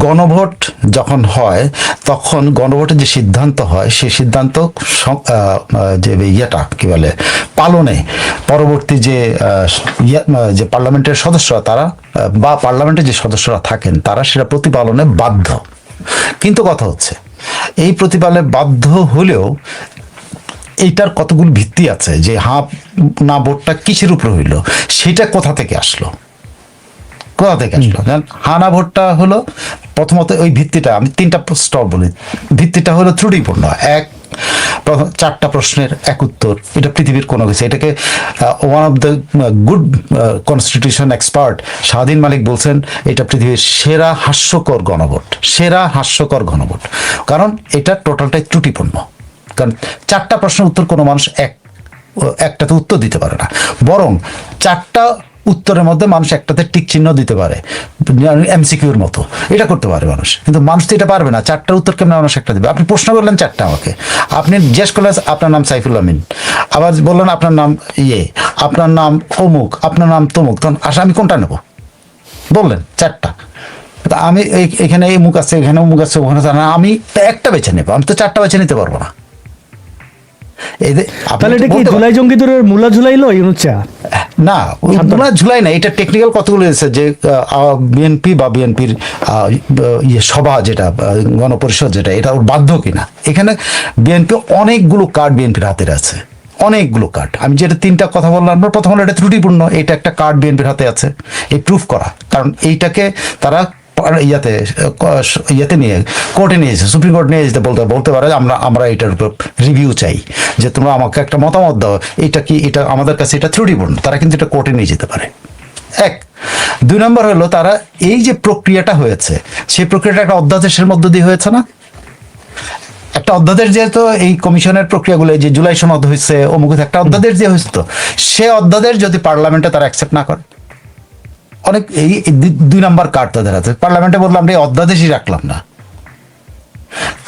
[SPEAKER 3] গণভোট যখন হয়, তখন গণভোটের যে সিদ্ধান্ত হয়, সেই সিদ্ধান্ত যে ইয়েটা কি বলে পালনে পরবর্তী যে পার্লামেন্টের সদস্যরা, তারা বা পার্লামেন্টের যে সদস্যরা থাকেন, তারা সেটা প্রতিপালনে বাধ্য। কিন্তু কথা হচ্ছে, এই প্রতিপালনে বাধ্য হলেও এইটার কতগুলো ভিত্তি আছে, যে হা না ভোটটা কিসের উপর হইলো, সেটা কোথা থেকে আসলো। হা না ভোটটা হলো প্রথমত ওই ভিত্তিটা, আমি 3টা স্তর বলি। ভিত্তিটা হলো ত্রুটিপূর্ণ। প্রথম 4টা প্রশ্নের 1 উত্তর, এটা পৃথিবীর কোনো কিছু, এটাকে one of the good constitution expert Shahdin Malik বলছেন, এটা পৃথিবীর সেরা হাস্যকর গণভোট, কারণ এটা টোটালটাই ত্রুটিপূর্ণ। কারণ 4টা প্রশ্নের উত্তর কোনো মানুষ একটাতে উত্তর দিতে পারে না, বরং 4টা উত্তরের মধ্যে মানুষ একটাতে টিক চিহ্ন দিতে পারে, এমসিকিউর মতো এটা করতে পারে মানুষ, কিন্তু মানুষ তো এটা পারবে না। 4টার উত্তর কেমন মানুষ একটা দেবে? আপনি প্রশ্ন করলেন 4টা আমাকে, আপনি জিজ্ঞেস করলেন আপনার নাম সাইফুল আমিন, আবার বললেন আপনার নাম আপনার নাম অমুক, আপনার নাম তমুক, তখন আসলে আমি কোনটা নেব? বললেন 4টা, তা আমি এখানে এই মুখ আছে, এখানে মুখ আছে, ওখানে আমি একটা বেছে নেবো, আমি তো 4টা বেছে নিতে পারবো না।
[SPEAKER 1] তাহলে এটা কি জুলাই জঙ্গিদের মূলা ঝুলাইলো ইউনুচ্চা?
[SPEAKER 3] না, ঝুলাই না, এটা টেকনিক্যাল কতগুলো এসেছে যে বিএনপি বা বিএনপির সভা যেটা গণপরিষদ যেটা, এটা ওর বাধ্য কিনা। এখানে বিএনপি অনেকগুলো কার্ড বিএনপির হাতের আছে, অনেকগুলো কার্ড। আমি যেটা 3টা কথা বললাম, প্রথম হলো এটা ত্রুটিপূর্ণ, এটা একটা কার্ড বিএনপির হাতে আছে, এই প্রুফ করা, কারণ এইটাকে তারা ইয়াতে নিয়ে কোর্টে নিয়েছে, সুপ্রিম কোর্ট নিয়ে যেতে বলতে পারে আমরা এটার উপর রিভিউ চাই, যে তোমরা আমাকে একটা মতামত দাও, এটা আমাদের কাছে এটা ত্রুটিপূর্ণ, তারা কিন্তু এটা কোর্টে নিয়ে যেতে পারে। 2 নম্বর হলো তারা এই যে প্রক্রিয়াটা হয়েছে, সেই প্রক্রিয়াটা একটা অধ্যাদেশের মধ্য দিয়ে হয়েছে না? একটা অধ্যাদেশ যেহেতু এই কমিশনের প্রক্রিয়াগুলো, যে জুলাই সনদ হয়েছে অমুক, একটা অধ্যাদেশ যে হয়েছে, তো সে অধ্যাদেশ যদি পার্লামেন্টে তারা অ্যাকসেপ্ট না করে, অনেক এই 2 নম্বর কার্ড তাদের হাতে, পার্লামেন্টে বললাম আমরা এই অধ্যাদেশই রাখলাম না।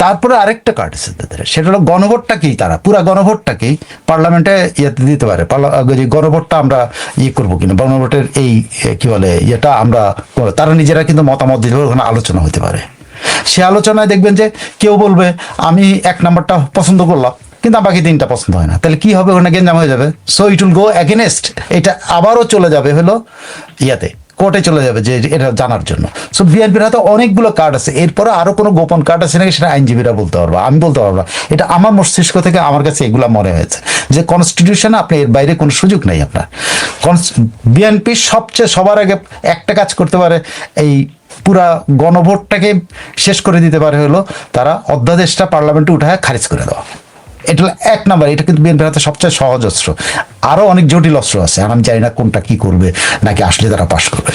[SPEAKER 3] তারপরে আরেকটা কার্ড আছে তাদের, সেটা হলো গণভোটটাকেই তারা পুরা গণভোটটাকেই পার্লামেন্টে ইয়েতে দিতে পারে, গণভোটটা আমরা করবো কিনা, গণভোটের এই কি বলে ইয়েটা আমরা, তারা নিজেরা কিন্তু মতামত দিতে পারে, ওখানে আলোচনা হতে পারে। সে আলোচনায় দেখবেন যে কেউ বলবে আমি 1 নম্বরটা পছন্দ করলাম, কিন্তু বাকি 3টা পছন্দ হয় না, তাহলে কি হবে? ওখানে গেঞ্জাম হয়ে যাবে। So it will go against, এটা আবারও চলে যাবে হলো ইয়াতে, কোর্টে চলে যাবে যে এটা জানার জন্য। সো বিএনপির হাতে অনেকগুলো কার্ড আছে, এরপরে আরো কোনো গোপন কার্ড আছে নাকি সেটা আইনজীবীরা বলতে পারবো, আমি বলতে পারবো না। এটা আমার মস্তিষ্ক থেকে আমার কাছে এগুলা মনে হয়েছে যে কনস্টিটিউশনে আপনি এর বাইরে কোনো সুযোগ নেই আপনার। বিএনপি সবচেয়ে সবার আগে একটা কাজ করতে পারে, এই পুরা গণভোটটাকে শেষ করে দিতে পারে হলো তারা অধ্যাদেশটা পার্লামেন্টে উঠায় খারিজ করে দেওয়া। এটা 1 নাম্বার, এটা কিন্তু বিএনপির হাতে সবচেয়ে সহজ অস্ত্র। আরো অনেক জটিল অস্ত্র আছে, আর আমি জানি না কোনটা কি করবে, নাকি আসলে তারা পাশ করবে।